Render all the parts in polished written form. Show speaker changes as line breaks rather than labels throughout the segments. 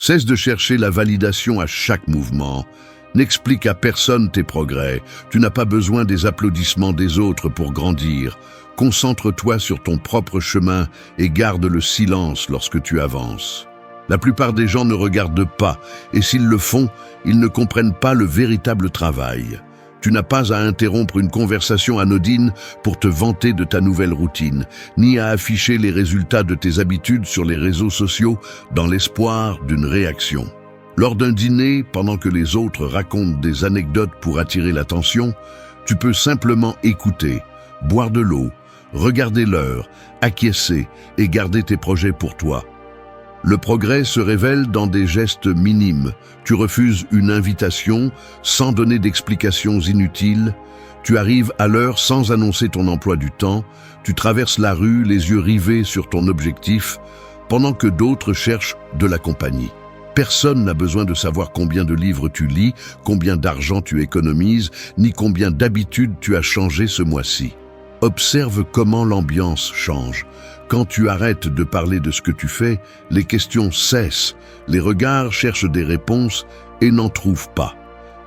Cesse de chercher la validation à chaque mouvement. N'explique à personne tes progrès. Tu n'as pas besoin des applaudissements des autres pour grandir. Concentre-toi sur ton propre chemin et garde le silence lorsque tu avances. La plupart des gens ne regardent pas, et s'ils le font, ils ne comprennent pas le véritable travail. Tu n'as pas à interrompre une conversation anodine pour te vanter de ta nouvelle routine, ni à afficher les résultats de tes habitudes sur les réseaux sociaux dans l'espoir d'une réaction. Lors d'un dîner, pendant que les autres racontent des anecdotes pour attirer l'attention, tu peux simplement écouter, boire de l'eau, regarder l'heure, acquiescer et garder tes projets pour toi. Le progrès se révèle dans des gestes minimes. Tu refuses une invitation sans donner d'explications inutiles. Tu arrives à l'heure sans annoncer ton emploi du temps. Tu traverses la rue, les yeux rivés sur ton objectif, pendant que d'autres cherchent de la compagnie. Personne n'a besoin de savoir combien de livres tu lis, combien d'argent tu économises, ni combien d'habitudes tu as changé ce mois-ci. Observe comment l'ambiance change. Quand tu arrêtes de parler de ce que tu fais, les questions cessent, les regards cherchent des réponses et n'en trouvent pas.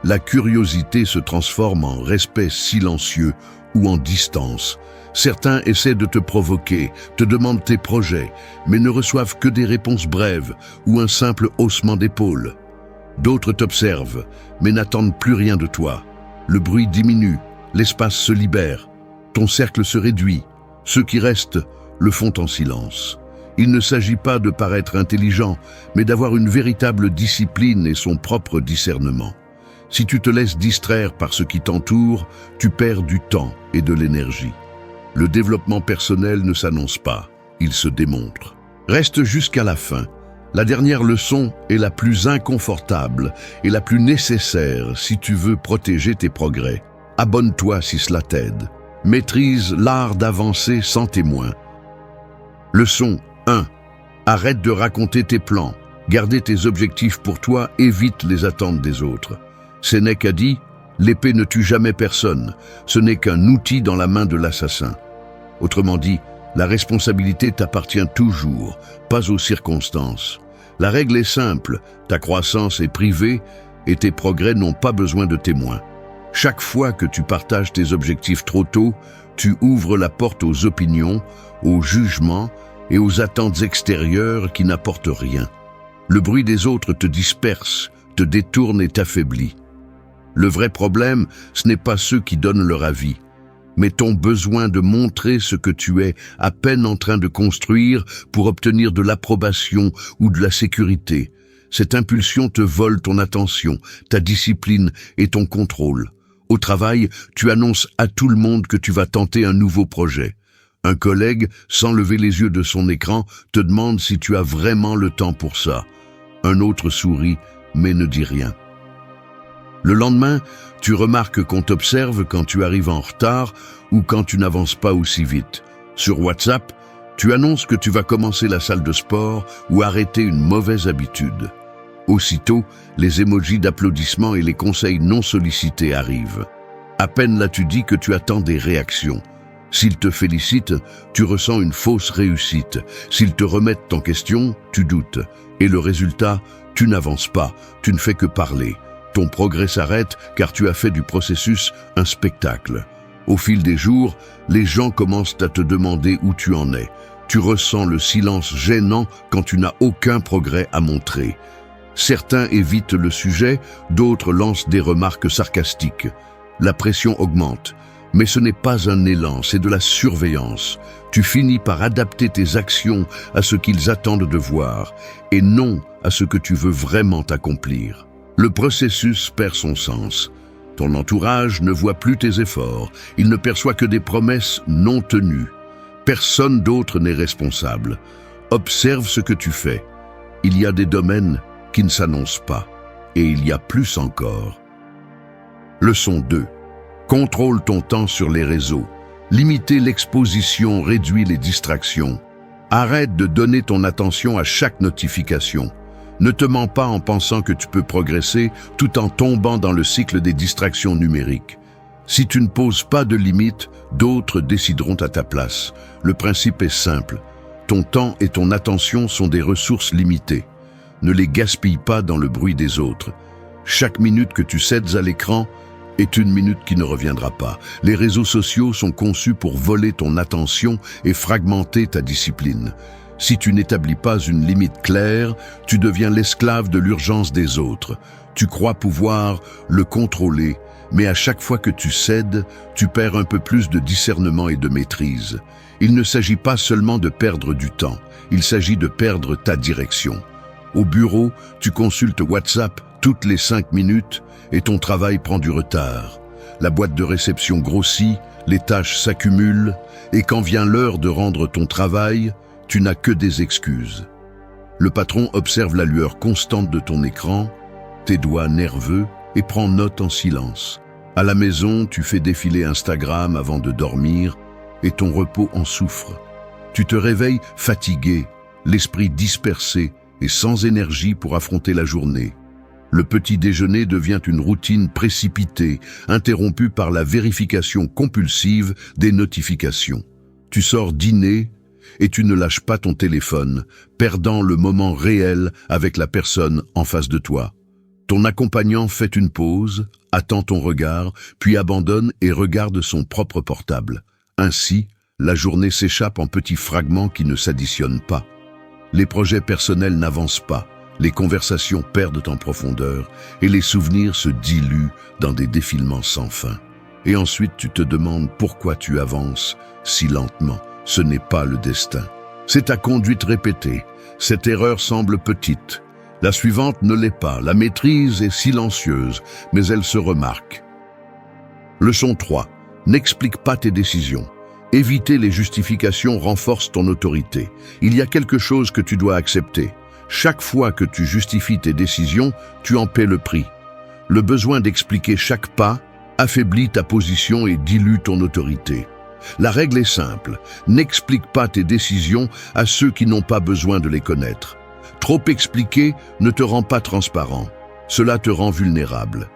La curiosité se transforme en respect silencieux ou en distance. Certains essaient de te provoquer, te demandent tes projets, mais ne reçoivent que des réponses brèves ou un simple haussement d'épaule. D'autres t'observent, mais n'attendent plus rien de toi. Le bruit diminue, l'espace se libère, ton cercle se réduit. Ceux qui restent le font en silence. Il ne s'agit pas de paraître intelligent, mais d'avoir une véritable discipline et son propre discernement. Si tu te laisses distraire par ce qui t'entoure, tu perds du temps et de l'énergie. Le développement personnel ne s'annonce pas, il se démontre. Reste jusqu'à la fin. La dernière leçon est la plus inconfortable et la plus nécessaire si tu veux protéger tes progrès. Abonne-toi si cela t'aide. Maîtrise l'art d'avancer sans témoin. Leçon 1. Arrête de raconter tes plans. Garder tes objectifs pour toi, évite les attentes des autres. Sénèque a dit « L'épée ne tue jamais personne, ce n'est qu'un outil dans la main de l'assassin ». Autrement dit, la responsabilité t'appartient toujours, pas aux circonstances. La règle est simple, ta croissance est privée et tes progrès n'ont pas besoin de témoins. Chaque fois que tu partages tes objectifs trop tôt, tu ouvres la porte aux opinions, aux jugements et aux attentes extérieures qui n'apportent rien. Le bruit des autres te disperse, te détourne et t'affaiblit. Le vrai problème, ce n'est pas ceux qui donnent leur avis, mais ton besoin de montrer ce que tu es à peine en train de construire pour obtenir de l'approbation ou de la sécurité. Cette impulsion te vole ton attention, ta discipline et ton contrôle. Au travail, tu annonces à tout le monde que tu vas tenter un nouveau projet. Un collègue, sans lever les yeux de son écran, te demande si tu as vraiment le temps pour ça. Un autre sourit, mais ne dit rien. Le lendemain, tu remarques qu'on t'observe quand tu arrives en retard ou quand tu n'avances pas aussi vite. Sur WhatsApp, tu annonces que tu vas commencer la salle de sport ou arrêter une mauvaise habitude. Aussitôt, les émojis d'applaudissements et les conseils non sollicités arrivent. À peine l'as-tu dit que tu attends des réactions. S'ils te félicitent, tu ressens une fausse réussite. S'ils te remettent en question, tu doutes. Et le résultat, tu n'avances pas, tu ne fais que parler. Ton progrès s'arrête car tu as fait du processus un spectacle. Au fil des jours, les gens commencent à te demander où tu en es. Tu ressens le silence gênant quand tu n'as aucun progrès à montrer. Certains évitent le sujet, d'autres lancent des remarques sarcastiques. La pression augmente. Mais ce n'est pas un élan, c'est de la surveillance. Tu finis par adapter tes actions à ce qu'ils attendent de voir, et non à ce que tu veux vraiment accomplir. Le processus perd son sens. Ton entourage ne voit plus tes efforts, il ne perçoit que des promesses non tenues. Personne d'autre n'est responsable. Observe ce que tu fais. Il y a des domaines qui ne s'annoncent pas, et il y a plus encore. Leçon 2. Contrôle ton temps sur les réseaux. Limiter l'exposition réduit les distractions. Arrête de donner ton attention à chaque notification. Ne te mens pas en pensant que tu peux progresser tout en tombant dans le cycle des distractions numériques. Si tu ne poses pas de limites, d'autres décideront à ta place. Le principe est simple. Ton temps et ton attention sont des ressources limitées. Ne les gaspille pas dans le bruit des autres. Chaque minute que tu cèdes à l'écran est une minute qui ne reviendra pas. Les réseaux sociaux sont conçus pour voler ton attention et fragmenter ta discipline. Si tu n'établis pas une limite claire, tu deviens l'esclave de l'urgence des autres. Tu crois pouvoir le contrôler, mais à chaque fois que tu cèdes, tu perds un peu plus de discernement et de maîtrise. Il ne s'agit pas seulement de perdre du temps, il s'agit de perdre ta direction. Au bureau, tu consultes WhatsApp toutes les 5 minutes et ton travail prend du retard. La boîte de réception grossit, les tâches s'accumulent et quand vient l'heure de rendre ton travail, tu n'as que des excuses. Le patron observe la lueur constante de ton écran, tes doigts nerveux et prend note en silence. À la maison, tu fais défiler Instagram avant de dormir et ton repos en souffre. Tu te réveilles fatigué, l'esprit dispersé et sans énergie pour affronter la journée. Le petit déjeuner devient une routine précipitée, interrompue par la vérification compulsive des notifications. Tu sors dîner et tu ne lâches pas ton téléphone, perdant le moment réel avec la personne en face de toi. Ton accompagnant fait une pause, attend ton regard, puis abandonne et regarde son propre portable. Ainsi, la journée s'échappe en petits fragments qui ne s'additionnent pas. Les projets personnels n'avancent pas, les conversations perdent en profondeur et les souvenirs se diluent dans des défilements sans fin. Et ensuite tu te demandes pourquoi tu avances si lentement. Ce n'est pas le destin. C'est ta conduite répétée. Cette erreur semble petite. La suivante ne l'est pas. La maîtrise est silencieuse, mais elle se remarque. Leçon 3. N'explique pas tes décisions. Éviter les justifications renforce ton autorité. Il y a quelque chose que tu dois accepter. Chaque fois que tu justifies tes décisions, tu en paies le prix. Le besoin d'expliquer chaque pas affaiblit ta position et dilue ton autorité. La règle est simple, n'explique pas tes décisions à ceux qui n'ont pas besoin de les connaître. Trop expliquer ne te rend pas transparent, cela te rend vulnérable.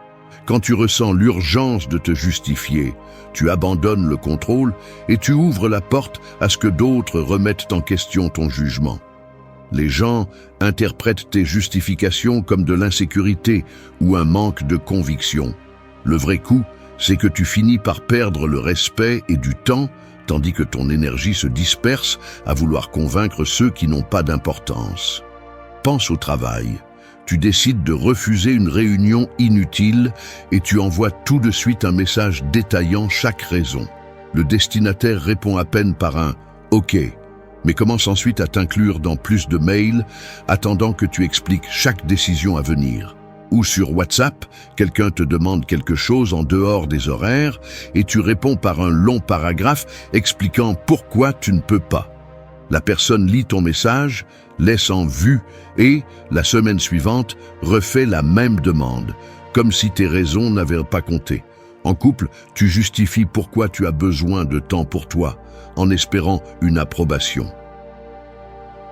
Quand tu ressens l'urgence de te justifier, tu abandonnes le contrôle et tu ouvres la porte à ce que d'autres remettent en question ton jugement. Les gens interprètent tes justifications comme de l'insécurité ou un manque de conviction. Le vrai coup, c'est que tu finis par perdre le respect et du temps, tandis que ton énergie se disperse à vouloir convaincre ceux qui n'ont pas d'importance. Pense au travail. Tu décides de refuser une réunion inutile et tu envoies tout de suite un message détaillant chaque raison. Le destinataire répond à peine par un « OK », mais commence ensuite à t'inclure dans plus de mails, attendant que tu expliques chaque décision à venir. Ou sur WhatsApp, quelqu'un te demande quelque chose en dehors des horaires et tu réponds par un long paragraphe expliquant pourquoi tu ne peux pas. La personne lit ton message, laisse en vue et, la semaine suivante, refait la même demande, comme si tes raisons n'avaient pas compté. En couple, tu justifies pourquoi tu as besoin de temps pour toi, en espérant une approbation.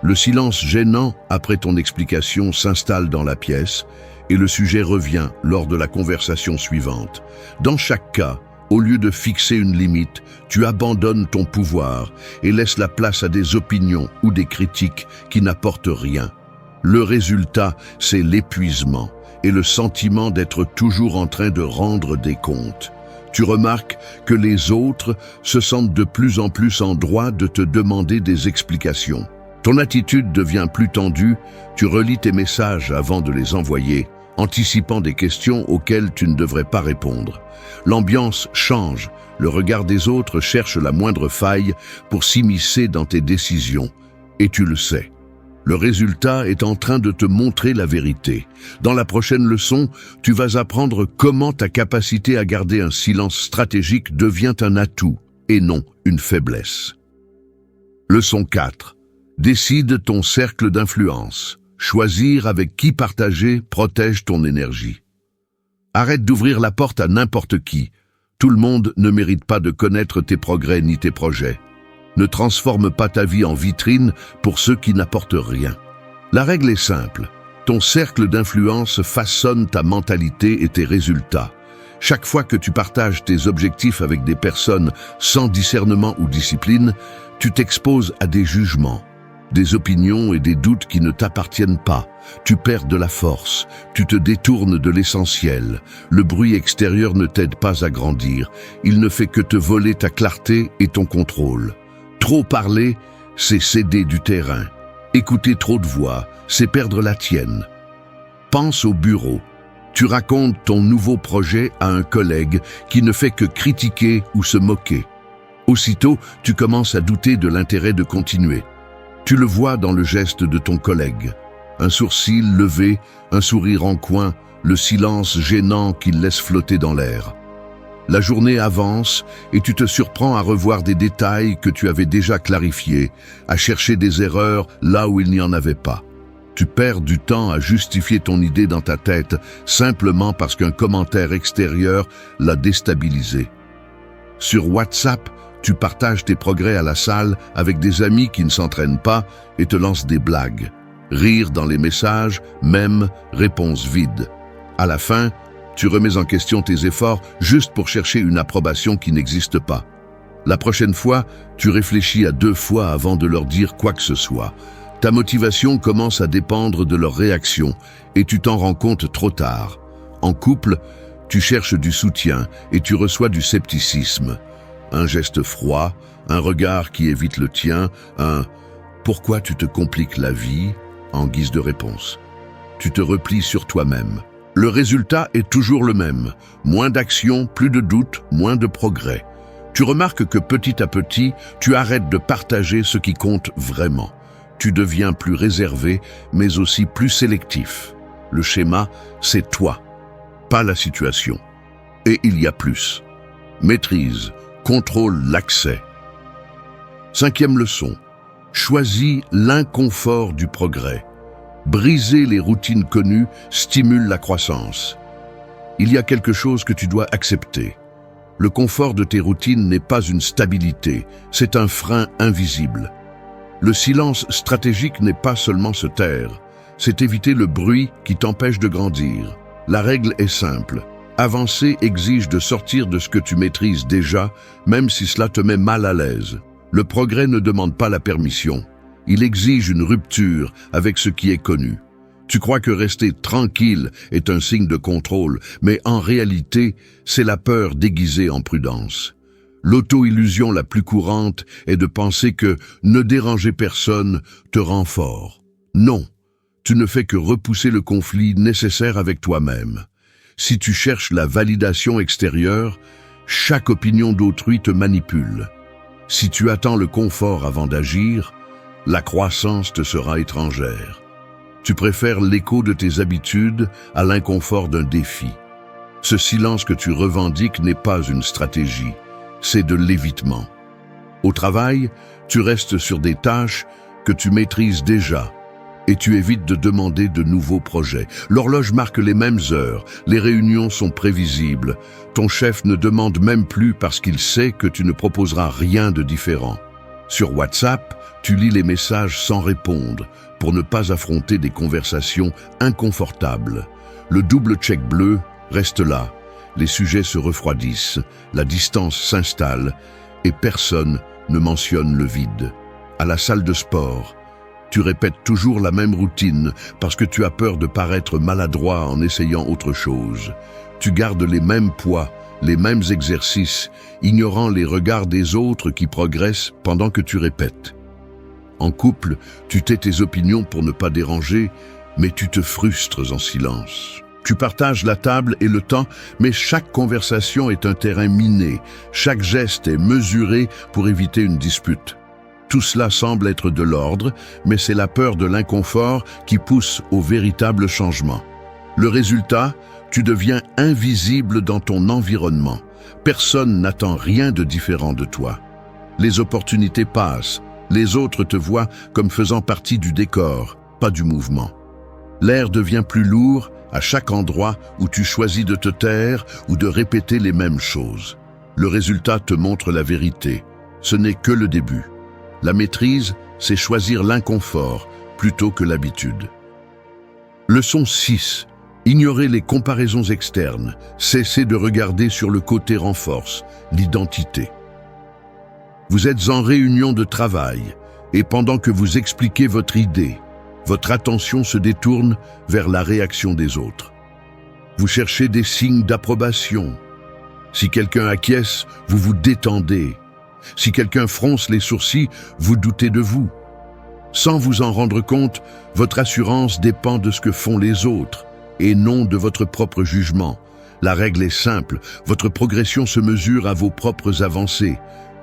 Le silence gênant après ton explication s'installe dans la pièce et le sujet revient lors de la conversation suivante. Dans chaque cas, au lieu de fixer une limite, tu abandonnes ton pouvoir et laisses la place à des opinions ou des critiques qui n'apportent rien. Le résultat, c'est l'épuisement et le sentiment d'être toujours en train de rendre des comptes. Tu remarques que les autres se sentent de plus en plus en droit de te demander des explications. Ton attitude devient plus tendue, tu relis tes messages avant de les envoyer, anticipant des questions auxquelles tu ne devrais pas répondre. L'ambiance change, le regard des autres cherche la moindre faille pour s'immiscer dans tes décisions, et tu le sais. Le résultat est en train de te montrer la vérité. Dans la prochaine leçon, tu vas apprendre comment ta capacité à garder un silence stratégique devient un atout, et non une faiblesse. Leçon 4. Décide ton cercle d'influence. Choisir avec qui partager protège ton énergie. Arrête d'ouvrir la porte à n'importe qui. Tout le monde ne mérite pas de connaître tes progrès ni tes projets. Ne transforme pas ta vie en vitrine pour ceux qui n'apportent rien. La règle est simple. Ton cercle d'influence façonne ta mentalité et tes résultats. Chaque fois que tu partages tes objectifs avec des personnes sans discernement ou discipline, tu t'exposes à des jugements. des opinions et des doutes qui ne t'appartiennent pas. Tu perds de la force, tu te détournes de l'essentiel. Le bruit extérieur ne t'aide pas à grandir, il ne fait que te voler ta clarté et ton contrôle. Trop parler, c'est céder du terrain. Écouter trop de voix, c'est perdre la tienne. Pense au bureau. Tu racontes ton nouveau projet à un collègue qui ne fait que critiquer ou se moquer. Aussitôt, tu commences à douter de l'intérêt de continuer. Tu le vois dans le geste de ton collègue. Un sourcil levé, un sourire en coin, le silence gênant qu'il laisse flotter dans l'air. La journée avance et tu te surprends à revoir des détails que tu avais déjà clarifiés, à chercher des erreurs là où il n'y en avait pas. Tu perds du temps à justifier ton idée dans ta tête simplement parce qu'un commentaire extérieur l'a déstabilisé. Sur WhatsApp, tu partages tes progrès à la salle avec des amis qui ne s'entraînent pas et te lancent des blagues. Rire dans les messages, même réponse vide. À la fin, tu remets en question tes efforts juste pour chercher une approbation qui n'existe pas. La prochaine fois, tu réfléchis à 2 fois avant de leur dire quoi que ce soit. Ta motivation commence à dépendre de leur réaction et tu t'en rends compte trop tard. En couple, tu cherches du soutien et tu reçois du scepticisme. Un geste froid, un regard qui évite le tien, un « pourquoi tu te compliques la vie ?» en guise de réponse. Tu te replies sur toi-même. Le résultat est toujours le même. Moins d'action, plus de doute, moins de progrès. Tu remarques que petit à petit, tu arrêtes de partager ce qui compte vraiment. Tu deviens plus réservé, mais aussi plus sélectif. Le schéma, c'est toi, pas la situation. Et il y a plus. Maîtrise, contrôle l'accès. 5e leçon. Choisis l'inconfort du progrès. Briser les routines connues stimule la croissance. Il y a quelque chose que tu dois accepter. Le confort de tes routines n'est pas une stabilité, c'est un frein invisible. Le silence stratégique n'est pas seulement se taire, c'est éviter le bruit qui t'empêche de grandir. La règle est simple. Avancer exige de sortir de ce que tu maîtrises déjà, même si cela te met mal à l'aise. Le progrès ne demande pas la permission. Il exige une rupture avec ce qui est connu. Tu crois que rester tranquille est un signe de contrôle, mais en réalité, c'est la peur déguisée en prudence. L'auto-illusion la plus courante est de penser que ne déranger personne te rend fort. Non, tu ne fais que repousser le conflit nécessaire avec toi-même. Si tu cherches la validation extérieure, chaque opinion d'autrui te manipule. Si tu attends le confort avant d'agir, la croissance te sera étrangère. Tu préfères l'écho de tes habitudes à l'inconfort d'un défi. Ce silence que tu revendiques n'est pas une stratégie, c'est de l'évitement. Au travail, tu restes sur des tâches que tu maîtrises déjà et tu évites de demander de nouveaux projets. L'horloge marque les mêmes heures, les réunions sont prévisibles. Ton chef ne demande même plus parce qu'il sait que tu ne proposeras rien de différent. Sur WhatsApp, tu lis les messages sans répondre pour ne pas affronter des conversations inconfortables. Le double check bleu reste là. Les sujets se refroidissent, la distance s'installe et personne ne mentionne le vide. À la salle de sport, tu répètes toujours la même routine parce que tu as peur de paraître maladroit en essayant autre chose. Tu gardes les mêmes poids, les mêmes exercices, ignorant les regards des autres qui progressent pendant que tu répètes. En couple, tu tais tes opinions pour ne pas déranger, mais tu te frustres en silence. Tu partages la table et le temps, mais chaque conversation est un terrain miné. Chaque geste est mesuré pour éviter une dispute. Tout cela semble être de l'ordre, mais c'est la peur de l'inconfort qui pousse au véritable changement. Le résultat, tu deviens invisible dans ton environnement. Personne n'attend rien de différent de toi. Les opportunités passent. Les autres te voient comme faisant partie du décor, pas du mouvement. L'air devient plus lourd à chaque endroit où tu choisis de te taire ou de répéter les mêmes choses. Le résultat te montre la vérité. Ce n'est que le début. La maîtrise, c'est choisir l'inconfort plutôt que l'habitude. Leçon 6. Ignorer les comparaisons externes. Cesser de regarder sur le côté renforce l'identité. Vous êtes en réunion de travail. Et pendant que vous expliquez votre idée, votre attention se détourne vers la réaction des autres. Vous cherchez des signes d'approbation. Si quelqu'un acquiesce, vous vous détendez. Si quelqu'un fronce les sourcils, vous doutez de vous. Sans vous en rendre compte, votre assurance dépend de ce que font les autres et non de votre propre jugement. La règle est simple, votre progression se mesure à vos propres avancées,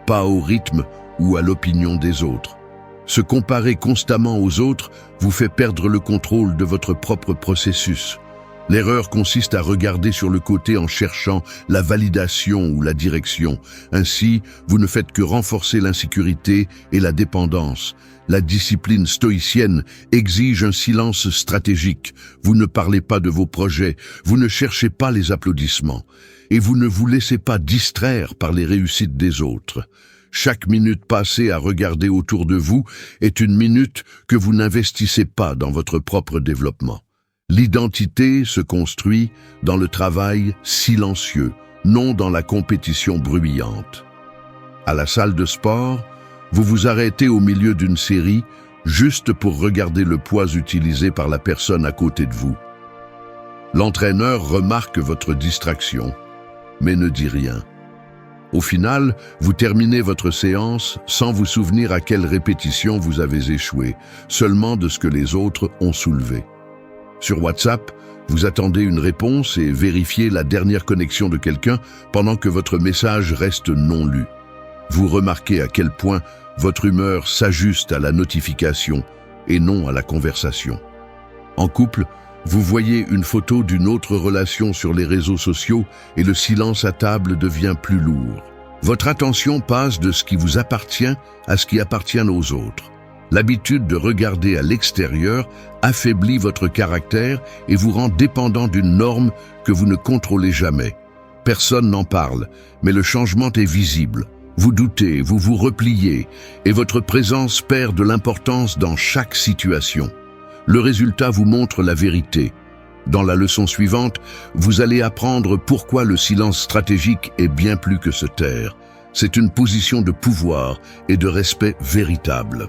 pas au rythme ou à l'opinion des autres. Se comparer constamment aux autres vous fait perdre le contrôle de votre propre processus. L'erreur consiste à regarder sur le côté en cherchant la validation ou la direction. Ainsi, vous ne faites que renforcer l'insécurité et la dépendance. La discipline stoïcienne exige un silence stratégique. Vous ne parlez pas de vos projets, vous ne cherchez pas les applaudissements, et vous ne vous laissez pas distraire par les réussites des autres. Chaque minute passée à regarder autour de vous est une minute que vous n'investissez pas dans votre propre développement. L'identité se construit dans le travail silencieux, non dans la compétition bruyante. À la salle de sport, vous vous arrêtez au milieu d'une série juste pour regarder le poids utilisé par la personne à côté de vous. L'entraîneur remarque votre distraction, mais ne dit rien. Au final, vous terminez votre séance sans vous souvenir à quelle répétition vous avez échoué, seulement de ce que les autres ont soulevé. Sur WhatsApp, vous attendez une réponse et vérifiez la dernière connexion de quelqu'un pendant que votre message reste non lu. Vous remarquez à quel point votre humeur s'ajuste à la notification et non à la conversation. En couple, vous voyez une photo d'une autre relation sur les réseaux sociaux et le silence à table devient plus lourd. Votre attention passe de ce qui vous appartient à ce qui appartient aux autres. L'habitude de regarder à l'extérieur affaiblit votre caractère et vous rend dépendant d'une norme que vous ne contrôlez jamais. Personne n'en parle, mais le changement est visible. Vous doutez, vous vous repliez, et votre présence perd de l'importance dans chaque situation. Le résultat vous montre la vérité. Dans la leçon suivante, vous allez apprendre pourquoi le silence stratégique est bien plus que se taire. C'est une position de pouvoir et de respect véritable.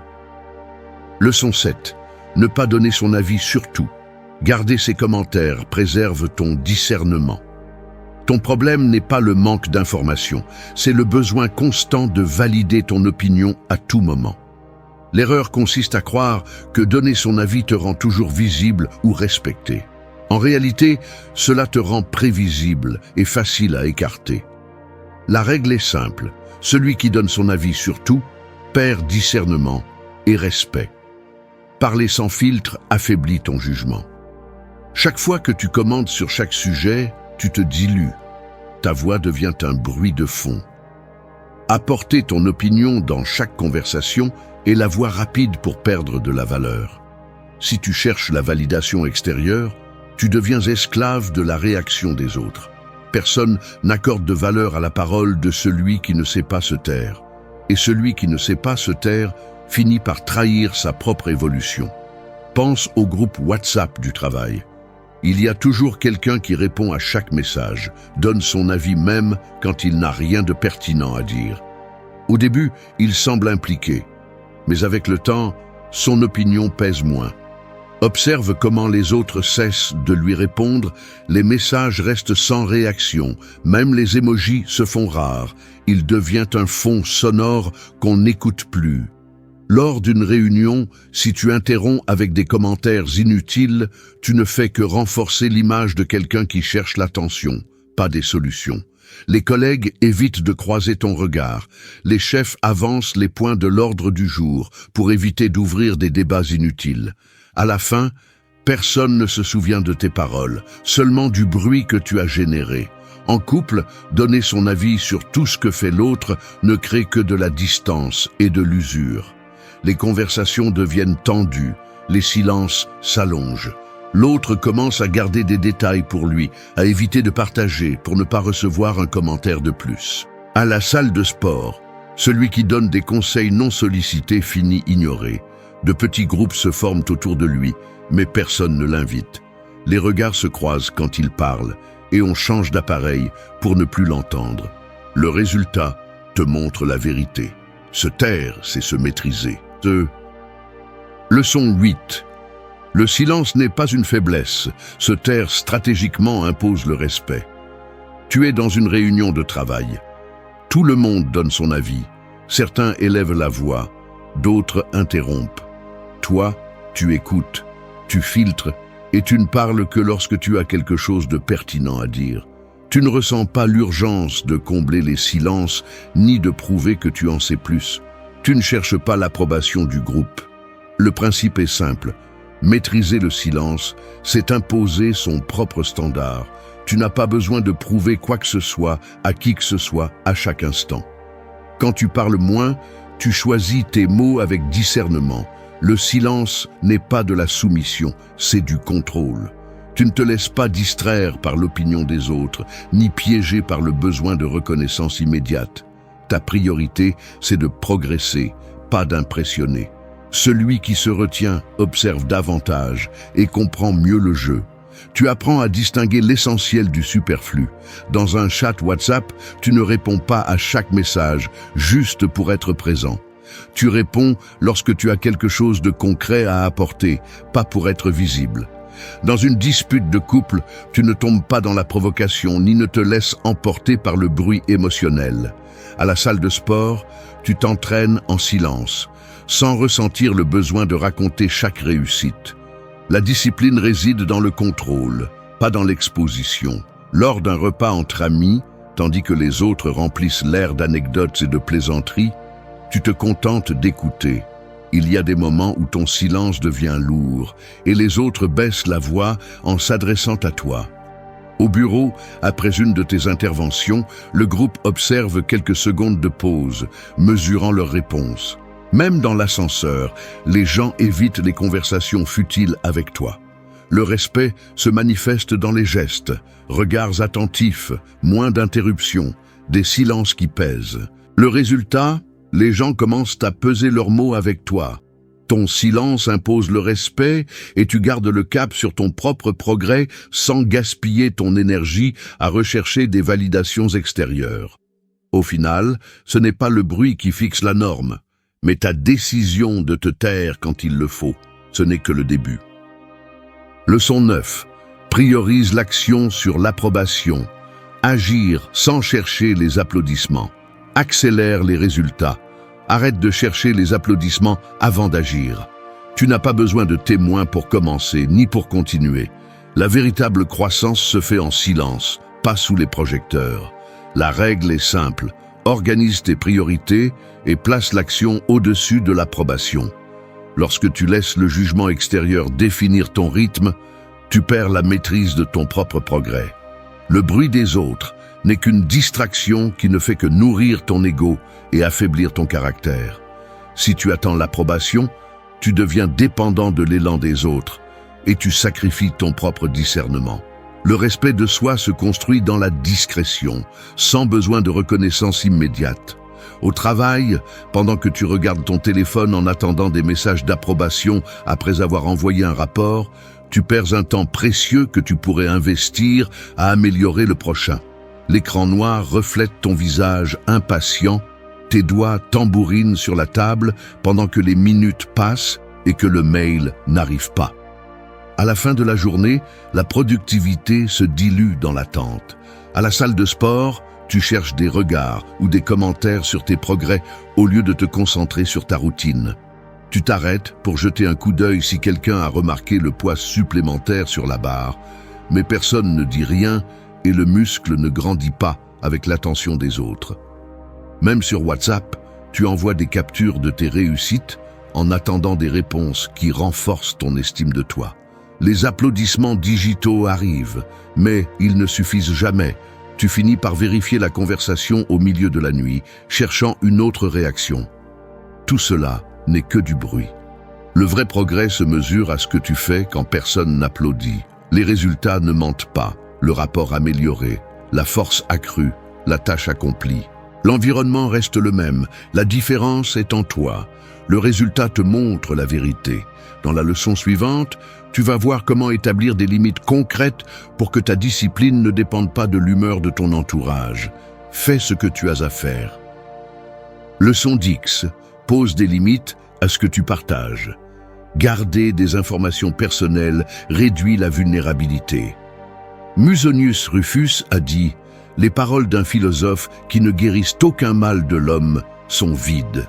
Leçon 7. Ne pas donner son avis sur tout. Garder ses commentaires préserve ton discernement. Ton problème n'est pas le manque d'informations, c'est le besoin constant de valider ton opinion à tout moment. L'erreur consiste à croire que donner son avis te rend toujours visible ou respecté. En réalité, cela te rend prévisible et facile à écarter. La règle est simple, celui qui donne son avis sur tout perd discernement et respect. Parler sans filtre affaiblit ton jugement. Chaque fois que tu commentes sur chaque sujet, tu te dilues. Ta voix devient un bruit de fond. Apporter ton opinion dans chaque conversation est la voie rapide pour perdre de la valeur. Si tu cherches la validation extérieure, tu deviens esclave de la réaction des autres. Personne n'accorde de valeur à la parole de celui qui ne sait pas se taire. Et celui qui ne sait pas se taire finit par trahir sa propre évolution. Pense au groupe WhatsApp du travail. Il y a toujours quelqu'un qui répond à chaque message, donne son avis même quand il n'a rien de pertinent à dire. Au début, il semble impliqué, mais avec le temps, son opinion pèse moins. Observe comment les autres cessent de lui répondre, les messages restent sans réaction, même les émojis se font rares, il devient un fond sonore qu'on n'écoute plus. Lors d'une réunion, si tu interromps avec des commentaires inutiles, tu ne fais que renforcer l'image de quelqu'un qui cherche l'attention, pas des solutions. Les collègues évitent de croiser ton regard. Les chefs avancent les points de l'ordre du jour pour éviter d'ouvrir des débats inutiles. À la fin, personne ne se souvient de tes paroles, seulement du bruit que tu as généré. En couple, donner son avis sur tout ce que fait l'autre ne crée que de la distance et de l'usure. Les conversations deviennent tendues, les silences s'allongent. L'autre commence à garder des détails pour lui, à éviter de partager pour ne pas recevoir un commentaire de plus. À la salle de sport, celui qui donne des conseils non sollicités finit ignoré. De petits groupes se forment autour de lui, mais personne ne l'invite. Les regards se croisent quand il parle, et on change d'appareil pour ne plus l'entendre. Le résultat te montre la vérité. Se taire, c'est se maîtriser. Leçon 8. Le silence n'est pas une faiblesse. Se taire stratégiquement impose le respect. Tu es dans une réunion de travail. Tout le monde donne son avis. Certains élèvent la voix, d'autres interrompent. Toi, tu écoutes, tu filtres et tu ne parles que lorsque tu as quelque chose de pertinent à dire. Tu ne ressens pas l'urgence de combler les silences ni de prouver que tu en sais plus. Tu ne cherches pas l'approbation du groupe. Le principe est simple. Maîtriser le silence, c'est imposer son propre standard. Tu n'as pas besoin de prouver quoi que ce soit à qui que ce soit à chaque instant. Quand tu parles moins, tu choisis tes mots avec discernement. Le silence n'est pas de la soumission, c'est du contrôle. Tu ne te laisses pas distraire par l'opinion des autres, ni piéger par le besoin de reconnaissance immédiate. Ta priorité, c'est de progresser, pas d'impressionner. Celui qui se retient observe davantage et comprend mieux le jeu. Tu apprends à distinguer l'essentiel du superflu. Dans un chat WhatsApp, tu ne réponds pas à chaque message, juste pour être présent. Tu réponds lorsque tu as quelque chose de concret à apporter, pas pour être visible. Dans une dispute de couple, tu ne tombes pas dans la provocation ni ne te laisses emporter par le bruit émotionnel. À la salle de sport, tu t'entraînes en silence, sans ressentir le besoin de raconter chaque réussite. La discipline réside dans le contrôle, pas dans l'exposition. Lors d'un repas entre amis, tandis que les autres remplissent l'air d'anecdotes et de plaisanteries, tu te contentes d'écouter. Il y a des moments où ton silence devient lourd et les autres baissent la voix en s'adressant à toi. Au bureau, après une de tes interventions, le groupe observe quelques secondes de pause, mesurant leurs réponses. Même dans l'ascenseur, les gens évitent les conversations futiles avec toi. Le respect se manifeste dans les gestes, regards attentifs, moins d'interruptions, des silences qui pèsent. Le résultat, les gens commencent à peser leurs mots avec toi. Ton silence impose le respect et tu gardes le cap sur ton propre progrès sans gaspiller ton énergie à rechercher des validations extérieures. Au final, ce n'est pas le bruit qui fixe la norme, mais ta décision de te taire quand il le faut, ce n'est que le début. Leçon 9. Priorise l'action sur l'approbation. Agir sans chercher les applaudissements. Accélère les résultats. Arrête de chercher les applaudissements avant d'agir. Tu n'as pas besoin de témoins pour commencer, ni pour continuer. La véritable croissance se fait en silence, pas sous les projecteurs. La règle est simple. Organise tes priorités et place l'action au-dessus de l'approbation. Lorsque tu laisses le jugement extérieur définir ton rythme, tu perds la maîtrise de ton propre progrès. Le bruit des autres n'est qu'une distraction qui ne fait que nourrir ton ego et affaiblir ton caractère. Si tu attends l'approbation, tu deviens dépendant de l'élan des autres et tu sacrifies ton propre discernement. Le respect de soi se construit dans la discrétion, sans besoin de reconnaissance immédiate. Au travail, pendant que tu regardes ton téléphone en attendant des messages d'approbation après avoir envoyé un rapport, tu perds un temps précieux que tu pourrais investir à améliorer le prochain. L'écran noir reflète ton visage impatient, tes doigts tambourinent sur la table pendant que les minutes passent et que le mail n'arrive pas. À la fin de la journée, la productivité se dilue dans l'attente. À la salle de sport, tu cherches des regards ou des commentaires sur tes progrès au lieu de te concentrer sur ta routine. Tu t'arrêtes pour jeter un coup d'œil si quelqu'un a remarqué le poids supplémentaire sur la barre, mais personne ne dit rien et le muscle ne grandit pas avec l'attention des autres. Même sur WhatsApp, tu envoies des captures de tes réussites en attendant des réponses qui renforcent ton estime de toi. Les applaudissements digitaux arrivent, mais ils ne suffisent jamais. Tu finis par vérifier la conversation au milieu de la nuit, cherchant une autre réaction. Tout cela n'est que du bruit. Le vrai progrès se mesure à ce que tu fais quand personne n'applaudit. Les résultats ne mentent pas, le rapport amélioré, la force accrue, la tâche accomplie. L'environnement reste le même, la différence est en toi. Le résultat te montre la vérité. Dans la leçon suivante, tu vas voir comment établir des limites concrètes pour que ta discipline ne dépende pas de l'humeur de ton entourage. Fais ce que tu as à faire. Leçon 10. Pose des limites à ce que tu partages. Garder des informations personnelles réduit la vulnérabilité. Musonius Rufus a dit « Les paroles d'un philosophe qui ne guérissent aucun mal de l'homme sont vides ».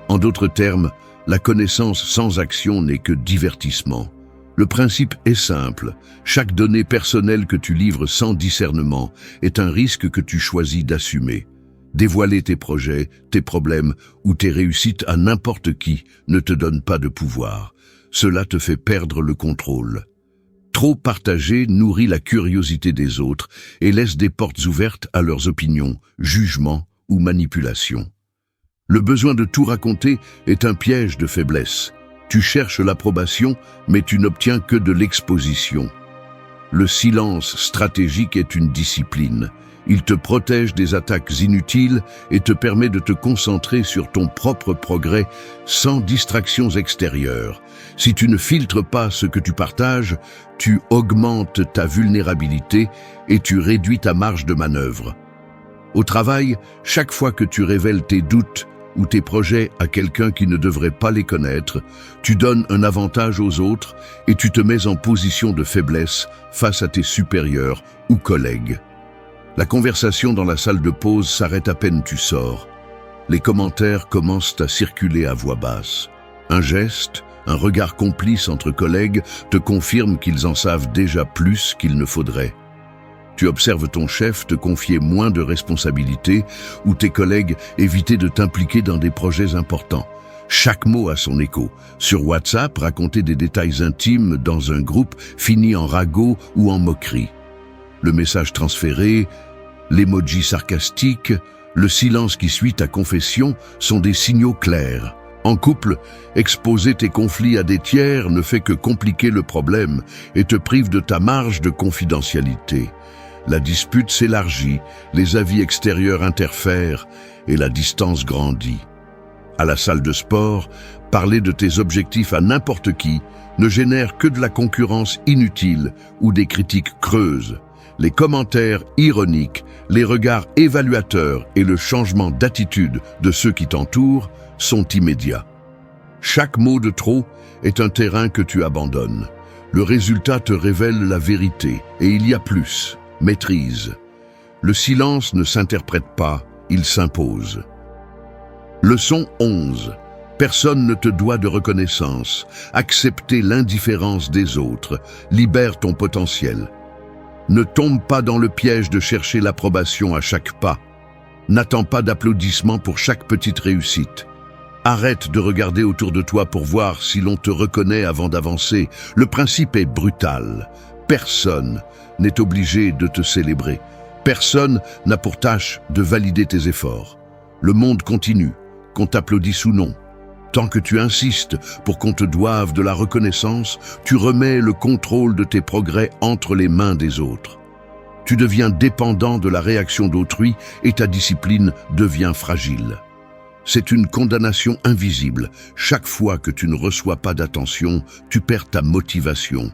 En d'autres termes, la connaissance sans action n'est que divertissement. Le principe est simple, chaque donnée personnelle que tu livres sans discernement est un risque que tu choisis d'assumer. Dévoiler tes projets, tes problèmes ou tes réussites à n'importe qui ne te donne pas de pouvoir. Cela te fait perdre le contrôle. Trop partager nourrit la curiosité des autres et laisse des portes ouvertes à leurs opinions, jugements ou manipulations. Le besoin de tout raconter est un piège de faiblesse. Tu cherches l'approbation, mais tu n'obtiens que de l'exposition. Le silence stratégique est une discipline. Il te protège des attaques inutiles et te permet de te concentrer sur ton propre progrès sans distractions extérieures. Si tu ne filtres pas ce que tu partages, tu augmentes ta vulnérabilité et tu réduis ta marge de manœuvre. Au travail, chaque fois que tu révèles tes doutes ou tes projets à quelqu'un qui ne devrait pas les connaître, tu donnes un avantage aux autres et tu te mets en position de faiblesse face à tes supérieurs ou collègues. La conversation dans la salle de pause s'arrête à peine tu sors. Les commentaires commencent à circuler à voix basse. Un geste, un regard complice entre collègues te confirme qu'ils en savent déjà plus qu'il ne faudrait. Tu observes ton chef te confier moins de responsabilités ou tes collègues éviter de t'impliquer dans des projets importants. Chaque mot a son écho. Sur WhatsApp, raconter des détails intimes dans un groupe finit en ragot ou en moquerie. Le message transféré, l'emoji sarcastique, le silence qui suit ta confession sont des signaux clairs. En couple, exposer tes conflits à des tiers ne fait que compliquer le problème et te prive de ta marge de confidentialité. La dispute s'élargit, les avis extérieurs interfèrent et la distance grandit. À la salle de sport, parler de tes objectifs à n'importe qui ne génère que de la concurrence inutile ou des critiques creuses. Les commentaires ironiques, les regards évaluateurs et le changement d'attitude de ceux qui t'entourent sont immédiats. Chaque mot de trop est un terrain que tu abandonnes. Le résultat te révèle la vérité et il y a plus. Maîtrise. Le silence ne s'interprète pas, il s'impose. Leçon 11. Personne ne te doit de reconnaissance. Accepter l'indifférence des autres libère ton potentiel. Ne tombe pas dans le piège de chercher l'approbation à chaque pas. N'attends pas d'applaudissements pour chaque petite réussite. Arrête de regarder autour de toi pour voir si l'on te reconnaît avant d'avancer. Le principe est brutal. Personne n'est obligé de te célébrer. Personne n'a pour tâche de valider tes efforts. Le monde continue, qu'on t'applaudisse ou non. Tant que tu insistes pour qu'on te doive de la reconnaissance, tu remets le contrôle de tes progrès entre les mains des autres. Tu deviens dépendant de la réaction d'autrui et ta discipline devient fragile. C'est une condamnation invisible. Chaque fois que tu ne reçois pas d'attention, tu perds ta motivation.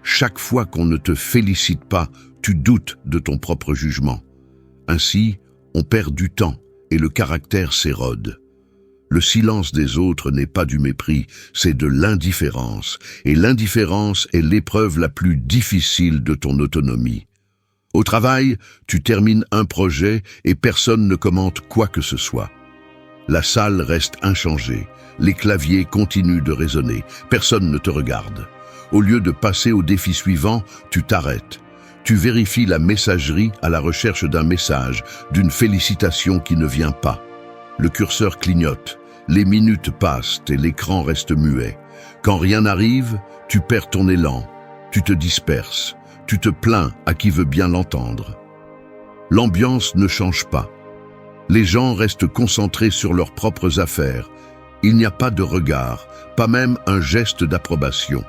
Chaque fois qu'on ne te félicite pas, tu doutes de ton propre jugement. Ainsi, on perd du temps et le caractère s'érode. Le silence des autres n'est pas du mépris, c'est de l'indifférence. Et l'indifférence est l'épreuve la plus difficile de ton autonomie. Au travail, tu termines un projet et personne ne commente quoi que ce soit. La salle reste inchangée, les claviers continuent de résonner, personne ne te regarde. Au lieu de passer au défi suivant, tu t'arrêtes. Tu vérifies la messagerie à la recherche d'un message, d'une félicitation qui ne vient pas. Le curseur clignote, les minutes passent et l'écran reste muet. Quand rien n'arrive, tu perds ton élan, tu te disperses, tu te plains à qui veut bien l'entendre. L'ambiance ne change pas. Les gens restent concentrés sur leurs propres affaires. Il n'y a pas de regard, pas même un geste d'approbation.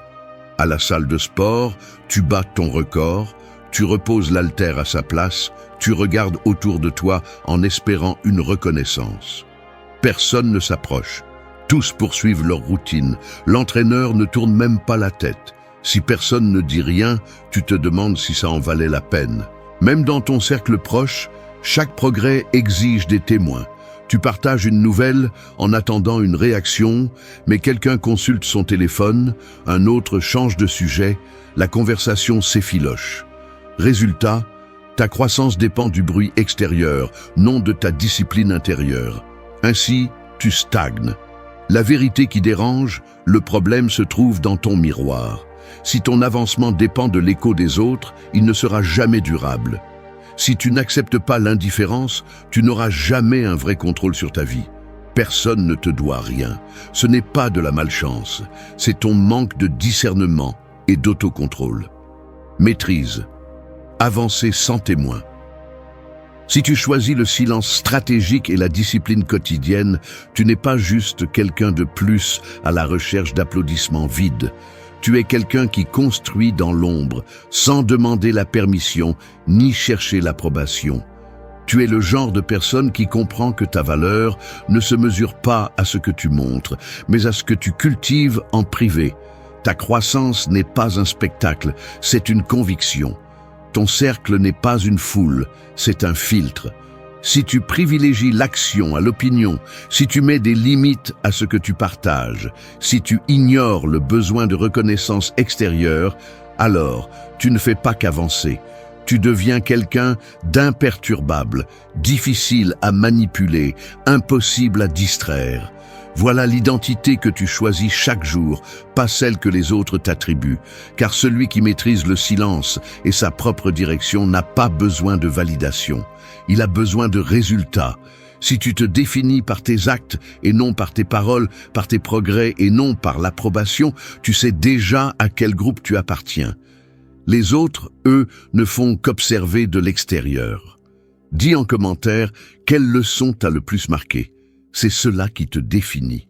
À la salle de sport, tu bats ton record, tu reposes l'haltère à sa place, tu regardes autour de toi en espérant une reconnaissance. Personne ne s'approche. Tous poursuivent leur routine. L'entraîneur ne tourne même pas la tête. Si personne ne dit rien, tu te demandes si ça en valait la peine. Même dans ton cercle proche, chaque progrès exige des témoins. Tu partages une nouvelle en attendant une réaction, mais quelqu'un consulte son téléphone, un autre change de sujet, la conversation s'effiloche. Résultat, ta croissance dépend du bruit extérieur, non de ta discipline intérieure. Ainsi, tu stagnes. La vérité qui dérange, le problème se trouve dans ton miroir. Si ton avancement dépend de l'écho des autres, il ne sera jamais durable. Si tu n'acceptes pas l'indifférence, tu n'auras jamais un vrai contrôle sur ta vie. Personne ne te doit rien. Ce n'est pas de la malchance, c'est ton manque de discernement et d'autocontrôle. Maîtrise. Avancer sans témoin. Si tu choisis le silence stratégique et la discipline quotidienne, tu n'es pas juste quelqu'un de plus à la recherche d'applaudissements vides. Tu es quelqu'un qui construit dans l'ombre, sans demander la permission ni chercher l'approbation. Tu es le genre de personne qui comprend que ta valeur ne se mesure pas à ce que tu montres, mais à ce que tu cultives en privé. Ta croissance n'est pas un spectacle, c'est une conviction. Ton cercle n'est pas une foule, c'est un filtre. Si tu privilégies l'action à l'opinion, si tu mets des limites à ce que tu partages, si tu ignores le besoin de reconnaissance extérieure, alors tu ne fais pas qu'avancer. Tu deviens quelqu'un d'imperturbable, difficile à manipuler, impossible à distraire. Voilà l'identité que tu choisis chaque jour, pas celle que les autres t'attribuent, car celui qui maîtrise le silence et sa propre direction n'a pas besoin de validation. Il a besoin de résultats. Si tu te définis par tes actes et non par tes paroles, par tes progrès et non par l'approbation, tu sais déjà à quel groupe tu appartiens. Les autres, eux, ne font qu'observer de l'extérieur. Dis en commentaire quelle leçon t'a le plus marqué. C'est cela qui te définit.